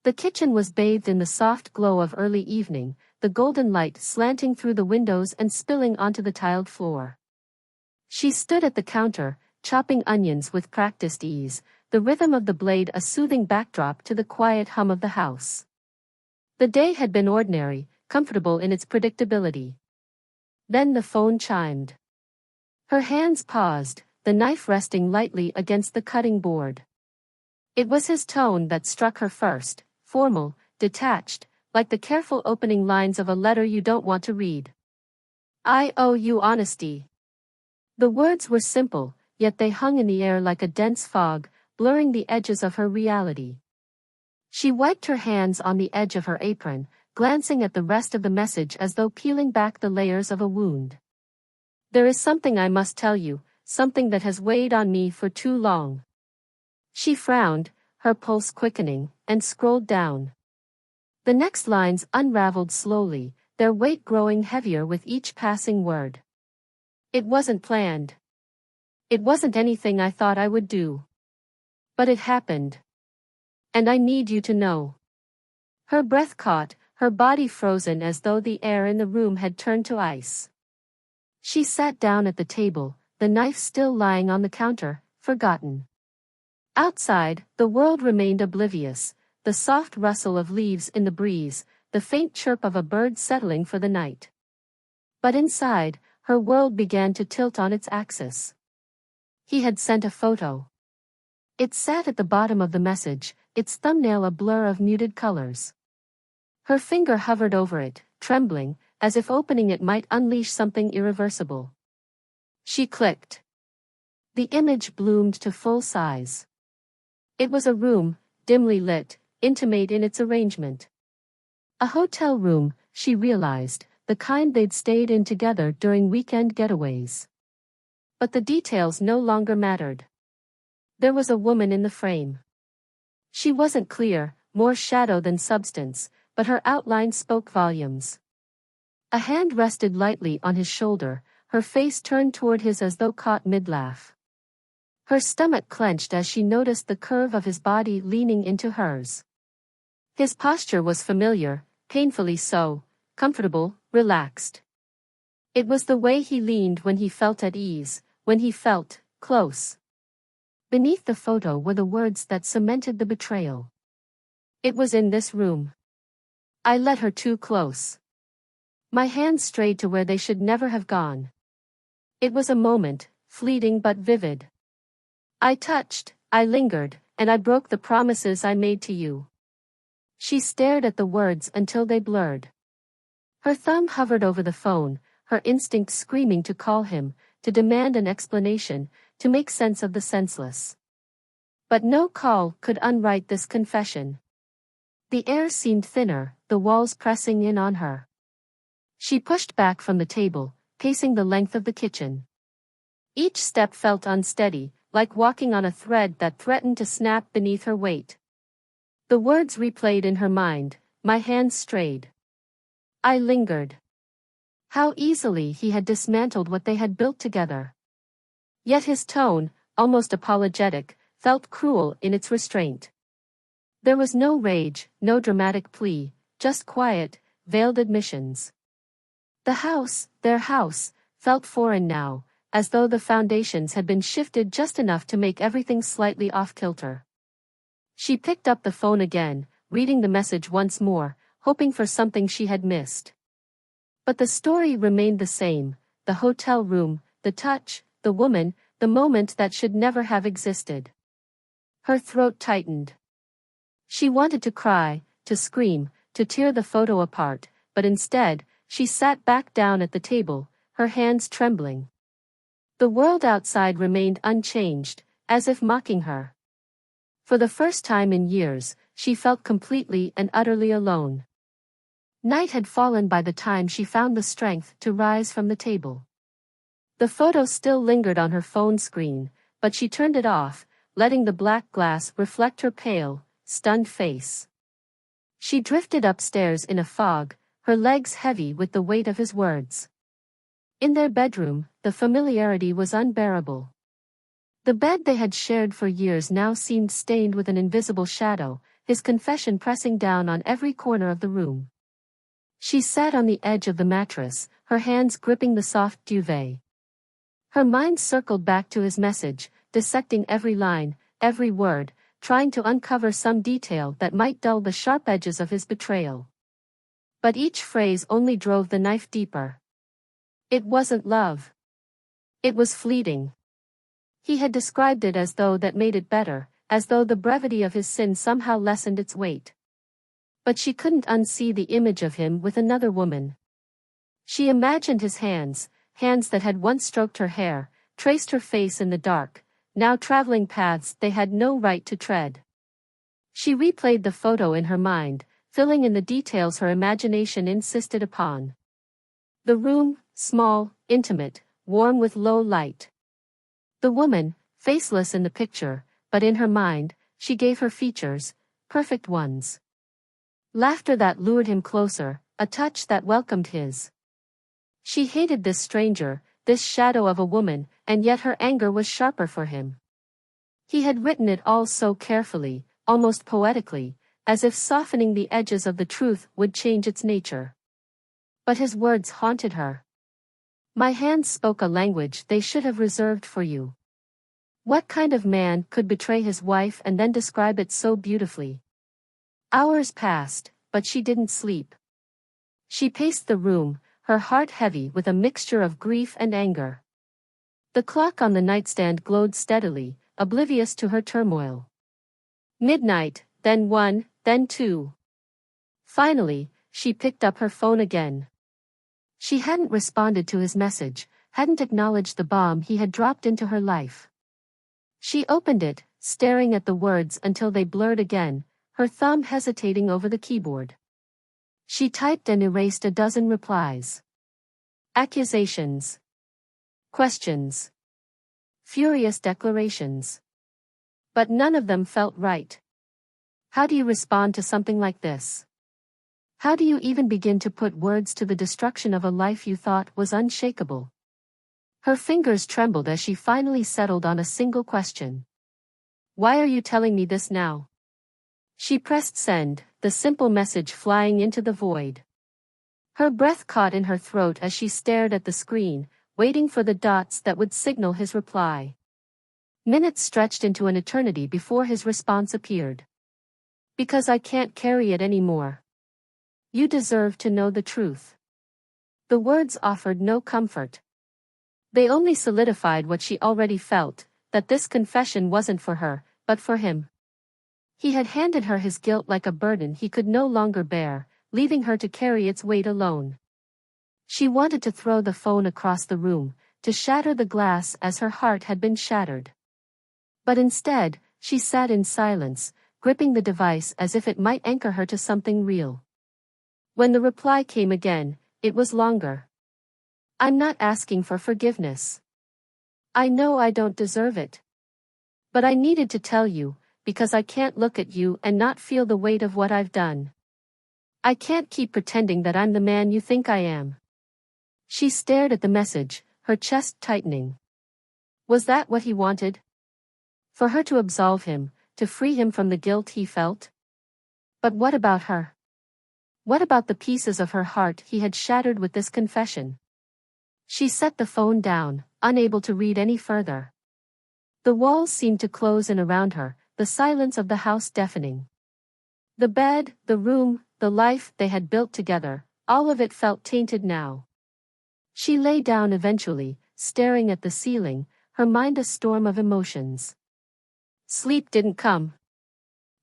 The kitchen was bathed in the soft glow of early evening, the golden light slanting through the windows and spilling onto the tiled floor. She stood at the counter, chopping onions with practiced ease, the rhythm of the blade a soothing backdrop to the quiet hum of the house. The day had been ordinary, comfortable in its predictability. Then the phone chimed. Her hands paused, the knife resting lightly against the cutting board. It was his tone that struck her first, formal, detached, like the careful opening lines of a letter you don't want to read. "I owe you honesty." The words were simple, yet they hung in the air like a dense fog, blurring the edges of her reality. She wiped her hands on the edge of her apron, glancing at the rest of the message as though peeling back the layers of a wound. "There is something I must tell you, something that has weighed on me for too long." She frowned, her pulse quickening, and scrolled down. The next lines unraveled slowly, their weight growing heavier with each passing word. "It wasn't planned. It wasn't anything I thought I would do. But it happened. And I need you to know." Her breath caught, her body frozen as though the air in the room had turned to ice. She sat down at the table, the knife still lying on the counter, forgotten. Outside, the world remained oblivious, the soft rustle of leaves in the breeze, the faint chirp of a bird settling for the night. But inside, her world began to tilt on its axis. He had sent a photo. It sat at the bottom of the message, its thumbnail a blur of muted colors. Her finger hovered over it, trembling, as if opening it might unleash something irreversible. She clicked. The image bloomed to full size. It was a room, dimly lit, intimate in its arrangement. A hotel room, she realized, the kind they'd stayed in together during weekend getaways. But the details no longer mattered. There was a woman in the frame. She wasn't clear, more shadow than substance, but her outline spoke volumes. A hand rested lightly on his shoulder, her face turned toward his as though caught mid-laugh. Her stomach clenched as she noticed the curve of his body leaning into hers. His posture was familiar, painfully so, comfortable, relaxed. It was the way he leaned when he felt at ease, when he felt close. Beneath the photo were the words that cemented the betrayal. "It was in this room. I let her too close. My hands strayed to where they should never have gone. It was a moment, fleeting but vivid. I touched, I lingered, and I broke the promises I made to you." She stared at the words until they blurred. Her thumb hovered over the phone, her instinct screaming to call him, to demand an explanation, to make sense of the senseless. But no call could unwrite this confession. The air seemed thinner, the walls pressing in on her. She pushed back from the table, pacing the length of the kitchen. Each step felt unsteady, like walking on a thread that threatened to snap beneath her weight. The words replayed in her mind, my hands strayed. I lingered. How easily he had dismantled what they had built together. Yet his tone, almost apologetic, felt cruel in its restraint. There was no rage, no dramatic plea, just quiet, veiled admissions. The house, their house, felt foreign now, as though the foundations had been shifted just enough to make everything slightly off-kilter. She picked up the phone again, reading the message once more, hoping for something she had missed. But the story remained the same, the hotel room, the touch, the woman, the moment that should never have existed. Her throat tightened. She wanted to cry, to scream, to tear the photo apart, but instead, she sat back down at the table, her hands trembling. The world outside remained unchanged, as if mocking her. For the first time in years, she felt completely and utterly alone. Night had fallen by the time she found the strength to rise from the table. The photo still lingered on her phone screen, but she turned it off, letting the black glass reflect her pale, stunned face. She drifted upstairs in a fog, her legs heavy with the weight of his words. In their bedroom, the familiarity was unbearable. The bed they had shared for years now seemed stained with an invisible shadow, his confession pressing down on every corner of the room. She sat on the edge of the mattress, her hands gripping the soft duvet. Her mind circled back to his message, dissecting every line, every word, trying to uncover some detail that might dull the sharp edges of his betrayal. But each phrase only drove the knife deeper. It wasn't love. It was fleeting. He had described it as though that made it better, as though the brevity of his sin somehow lessened its weight. But she couldn't unsee the image of him with another woman. She imagined his hands, hands that had once stroked her hair, traced her face in the dark, now traveling paths they had no right to tread. She replayed the photo in her mind, filling in the details her imagination insisted upon. The room, small, intimate, warm with low light. The woman, faceless in the picture, but in her mind, she gave her features, perfect ones. Laughter that lured him closer, a touch that welcomed his. She hated this stranger, this shadow of a woman, and yet her anger was sharper for him. He had written it all so carefully, almost poetically, as if softening the edges of the truth would change its nature. But his words haunted her. My hands spoke a language they should have reserved for you. What kind of man could betray his wife and then describe it so beautifully? Hours passed, but she didn't sleep. She paced the room, her heart heavy with a mixture of grief and anger. The clock on the nightstand glowed steadily, oblivious to her turmoil. Midnight, then 1, then 2. Finally, she picked up her phone again. She hadn't responded to his message, hadn't acknowledged the bomb he had dropped into her life. She opened it, staring at the words until they blurred again, her thumb hesitating over the keyboard. She typed and erased a dozen replies. Accusations. Questions. Furious declarations. But none of them felt right. How do you respond to something like this? How do you even begin to put words to the destruction of a life you thought was unshakable? Her fingers trembled as she finally settled on a single question. Why are you telling me this now? She pressed send, the simple message flying into the void. Her breath caught in her throat as she stared at the screen, waiting for the dots that would signal his reply. Minutes stretched into an eternity before his response appeared. Because I can't carry it anymore. You deserve to know the truth. The words offered no comfort. They only solidified what she already felt, that this confession wasn't for her, but for him. He had handed her his guilt like a burden he could no longer bear, leaving her to carry its weight alone. She wanted to throw the phone across the room, to shatter the glass as her heart had been shattered. But instead, she sat in silence, gripping the device as if it might anchor her to something real. When the reply came again, it was longer. I'm not asking for forgiveness. I know I don't deserve it. But I needed to tell you, because I can't look at you and not feel the weight of what I've done. I can't keep pretending that I'm the man you think I am. She stared at the message, her chest tightening. Was that what he wanted? For her to absolve him, to free him from the guilt he felt? But what about her? What about the pieces of her heart he had shattered with this confession? She set the phone down, unable to read any further. The walls seemed to close in around her, the silence of the house deafening. The bed, the room, the life they had built together, all of it felt tainted now. She lay down eventually, staring at the ceiling, her mind a storm of emotions. Sleep didn't come.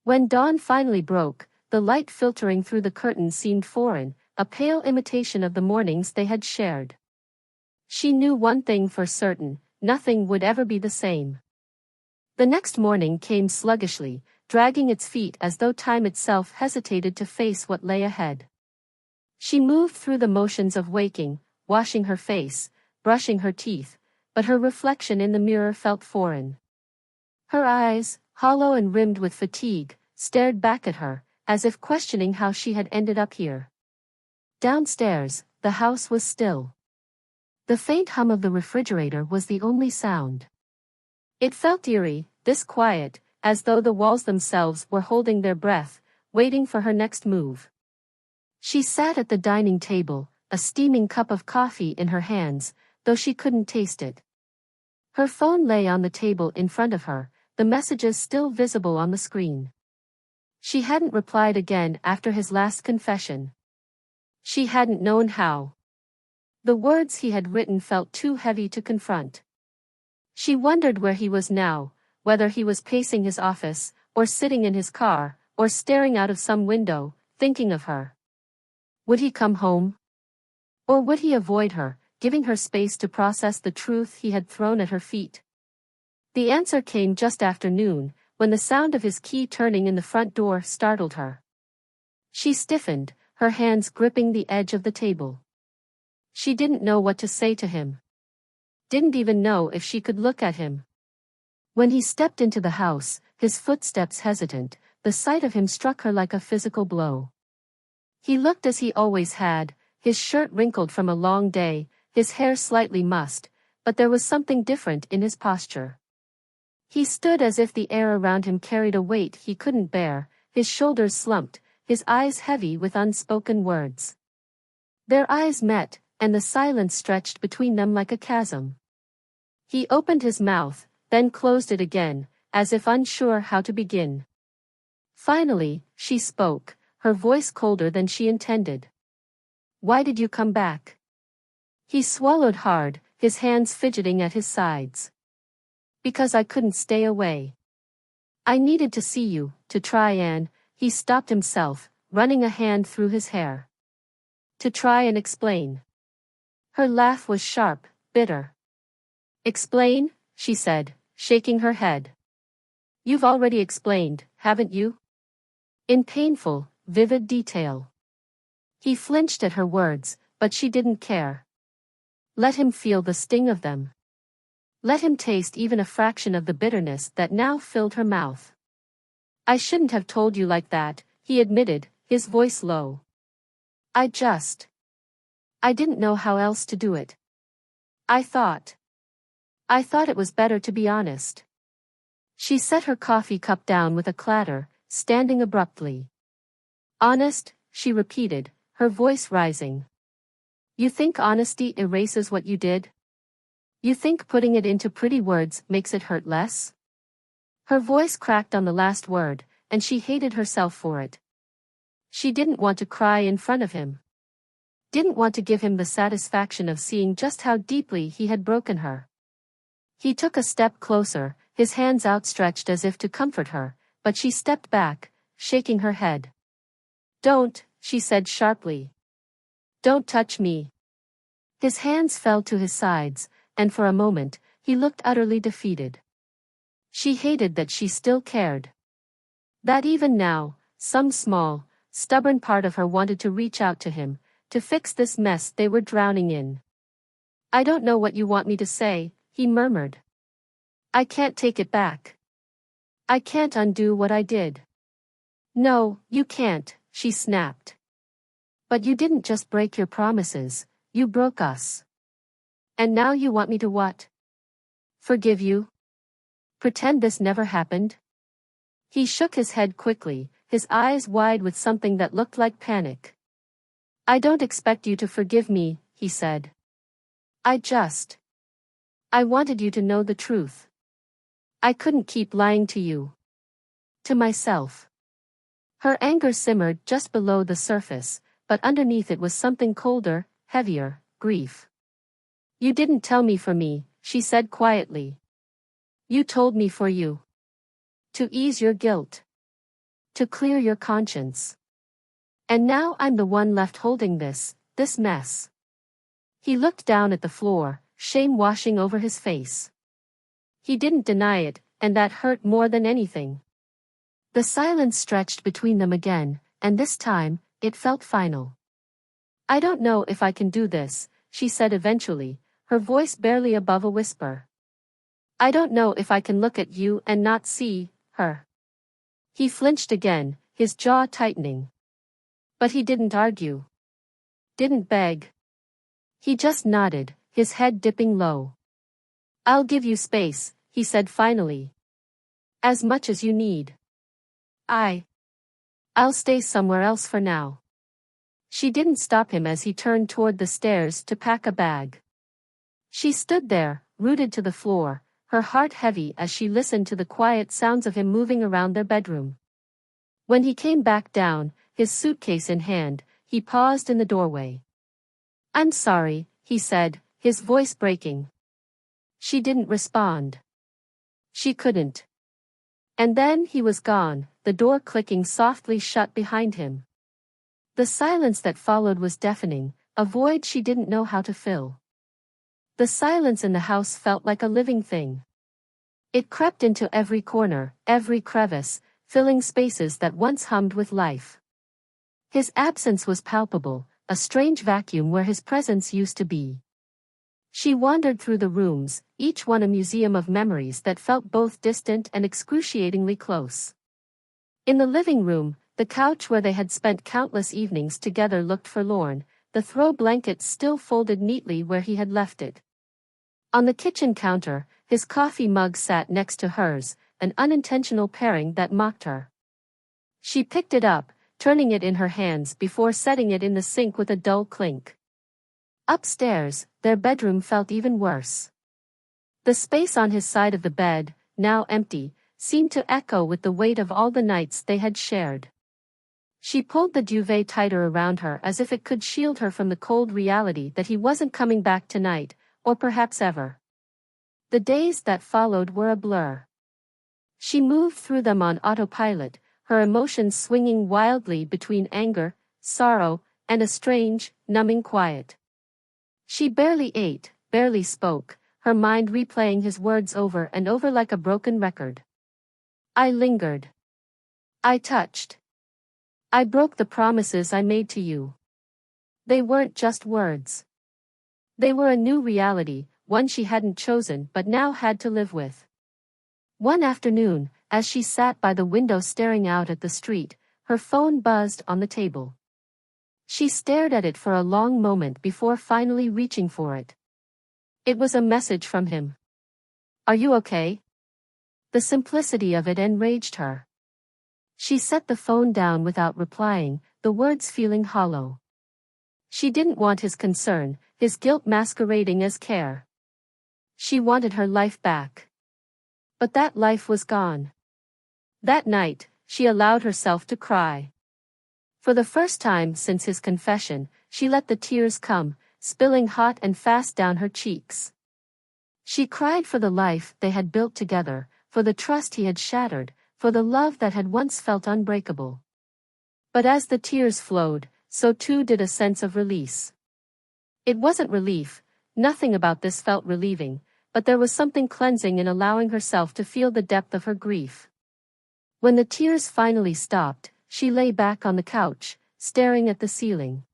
When dawn finally broke, the light filtering through the curtains seemed foreign, a pale imitation of the mornings they had shared. She knew one thing for certain, nothing would ever be the same. The next morning came sluggishly, dragging its feet as though time itself hesitated to face what lay ahead. She moved through the motions of waking, washing her face, brushing her teeth, but her reflection in the mirror felt foreign. Her eyes, hollow and rimmed with fatigue, stared back at her, as if questioning how she had ended up here. Downstairs, the house was still. The faint hum of the refrigerator was the only sound. It felt eerie, this quiet, as though the walls themselves were holding their breath, waiting for her next move. She sat at the dining table, a steaming cup of coffee in her hands, though she couldn't taste it. Her phone lay on the table in front of her, the messages still visible on the screen. She hadn't replied again after his last confession. She hadn't known how. The words he had written felt too heavy to confront. She wondered where he was now, whether he was pacing his office, or sitting in his car, or staring out of some window, thinking of her. Would he come home? Or would he avoid her, giving her space to process the truth he had thrown at her feet? The answer came just after noon, when the sound of his key turning in the front door startled her. She stiffened, her hands gripping the edge of the table. She didn't know what to say to him. Didn't even know if she could look at him. When he stepped into the house, his footsteps hesitant, the sight of him struck her like a physical blow. He looked as he always had, his shirt wrinkled from a long day, his hair slightly mussed, but there was something different in his posture. He stood as if the air around him carried a weight he couldn't bear, his shoulders slumped, his eyes heavy with unspoken words. Their eyes met, and the silence stretched between them like a chasm. He opened his mouth, then closed it again, as if unsure how to begin. Finally, she spoke, her voice colder than she intended. "Why did you come back?" He swallowed hard, his hands fidgeting at his sides. "Because I couldn't stay away. I needed to see you, to try and," he stopped himself, running a hand through his hair. "To try and explain." Her laugh was sharp, bitter. "Explain?" she said, shaking her head. "You've already explained, haven't you?" In painful, vivid detail. He flinched at her words, but she didn't care. Let him feel the sting of them. Let him taste even a fraction of the bitterness that now filled her mouth. "I shouldn't have told you like that," he admitted, his voice low. I didn't know how else to do it. I thought it was better to be honest." She set her coffee cup down with a clatter, standing abruptly. "Honest?" she repeated, her voice rising. "You think honesty erases what you did? You think putting it into pretty words makes it hurt less?" Her voice cracked on the last word, and she hated herself for it. She didn't want to cry in front of him. Didn't want to give him the satisfaction of seeing just how deeply he had broken her. He took a step closer, his hands outstretched as if to comfort her, but she stepped back, shaking her head. "Don't," she said sharply. "Don't touch me." His hands fell to his sides, and for a moment, he looked utterly defeated. She hated that she still cared. That even now, some small, stubborn part of her wanted to reach out to him, to fix this mess they were drowning in. "I don't know what you want me to say," he murmured. "I can't take it back. I can't undo what I did." "No, you can't," she snapped. "But you didn't just break your promises, you broke us. And now you want me to what? Forgive you? Pretend this never happened?" He shook his head quickly, his eyes wide with something that looked like panic. "I don't expect you to forgive me," he said. I wanted you to know the truth. I couldn't keep lying to you. To myself." Her anger simmered just below the surface, but underneath it was something colder, heavier, grief. "You didn't tell me for me," she said quietly. "You told me for you. To ease your guilt. To clear your conscience. And now I'm the one left holding this mess." He looked down at the floor, shame washing over his face. He didn't deny it, and that hurt more than anything. The silence stretched between them again, and this time, it felt final. "I don't know if I can do this," she said eventually, her voice barely above a whisper. "I don't know if I can look at you and not see her." He flinched again, his jaw tightening. But he didn't argue. Didn't beg. He just nodded, his head dipping low. "I'll give you space," he said finally. As much as you need. I'll stay somewhere else for now. She didn't stop him as he turned toward the stairs to pack a bag. She stood there, rooted to the floor, her heart heavy as she listened to the quiet sounds of him moving around their bedroom. When he came back down, his suitcase in hand, he paused in the doorway. "I'm sorry," he said, his voice breaking. She didn't respond. She couldn't. And then he was gone, the door clicking softly shut behind him. The silence that followed was deafening, a void she didn't know how to fill. The silence in the house felt like a living thing. It crept into every corner, every crevice, filling spaces that once hummed with life. His absence was palpable, a strange vacuum where his presence used to be. She wandered through the rooms, each one a museum of memories that felt both distant and excruciatingly close. In the living room, the couch where they had spent countless evenings together looked forlorn, the throw blanket still folded neatly where he had left it. On the kitchen counter, his coffee mug sat next to hers, an unintentional pairing that mocked her. She picked it up, turning it in her hands before setting it in the sink with a dull clink. Upstairs, their bedroom felt even worse. The space on his side of the bed, now empty, seemed to echo with the weight of all the nights they had shared. She pulled the duvet tighter around her as if it could shield her from the cold reality that he wasn't coming back tonight, or perhaps ever. The days that followed were a blur. She moved through them on autopilot, her emotions swinging wildly between anger, sorrow, and a strange, numbing quiet. She barely ate, barely spoke, her mind replaying his words over and over like a broken record. I lingered. I touched. I broke the promises I made to you. They weren't just words. They were a new reality, one she hadn't chosen but now had to live with. One afternoon, as she sat by the window staring out at the street, her phone buzzed on the table. She stared at it for a long moment before finally reaching for it. It was a message from him. "Are you okay?" The simplicity of it enraged her. She set the phone down without replying, the words feeling hollow. She didn't want his concern, his guilt masquerading as care. She wanted her life back. But that life was gone. That night, she allowed herself to cry. For the first time since his confession, she let the tears come, spilling hot and fast down her cheeks. She cried for the life they had built together, for the trust he had shattered, for the love that had once felt unbreakable. But as the tears flowed, so too did a sense of release. It wasn't relief, nothing about this felt relieving, but there was something cleansing in allowing herself to feel the depth of her grief. When the tears finally stopped, she lay back on the couch, staring at the ceiling.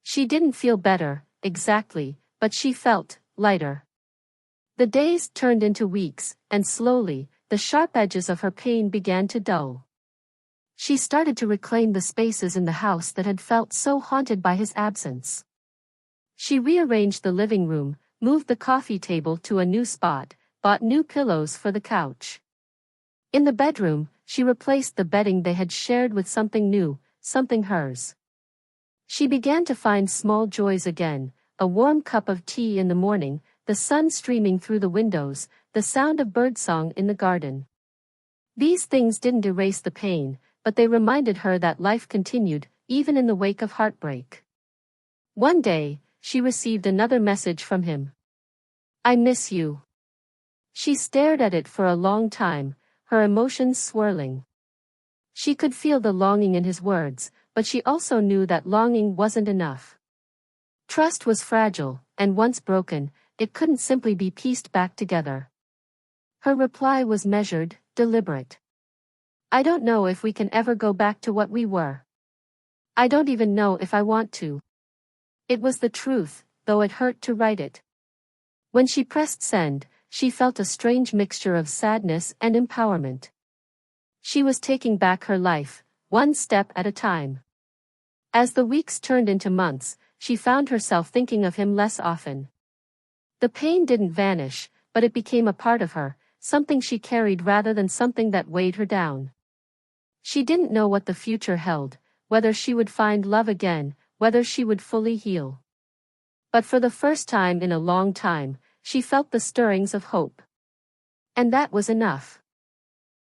She didn't feel better, exactly, but she felt lighter. The days turned into weeks, and slowly, the sharp edges of her pain began to dull. She started to reclaim the spaces in the house that had felt so haunted by his absence. She rearranged the living room, moved the coffee table to a new spot, bought new pillows for the couch. In the bedroom, she replaced the bedding they had shared with something new, something hers. She began to find small joys again, a warm cup of tea in the morning, the sun streaming through the windows, the sound of birdsong in the garden. These things didn't erase the pain, but they reminded her that life continued, even in the wake of heartbreak. One day, she received another message from him. "I miss you." She stared at it for a long time, her emotions swirling. She could feel the longing in his words, but she also knew that longing wasn't enough. Trust was fragile, and once broken, it couldn't simply be pieced back together. Her reply was measured, deliberate. "I don't know if we can ever go back to what we were. I don't even know if I want to." It was the truth, though it hurt to write it. When she pressed send, she felt a strange mixture of sadness and empowerment. She was taking back her life, one step at a time. As the weeks turned into months, she found herself thinking of him less often. The pain didn't vanish, but it became a part of her, something she carried rather than something that weighed her down. She didn't know what the future held, whether she would find love again, whether she would fully heal. But for the first time in a long time, she felt the stirrings of hope. And that was enough.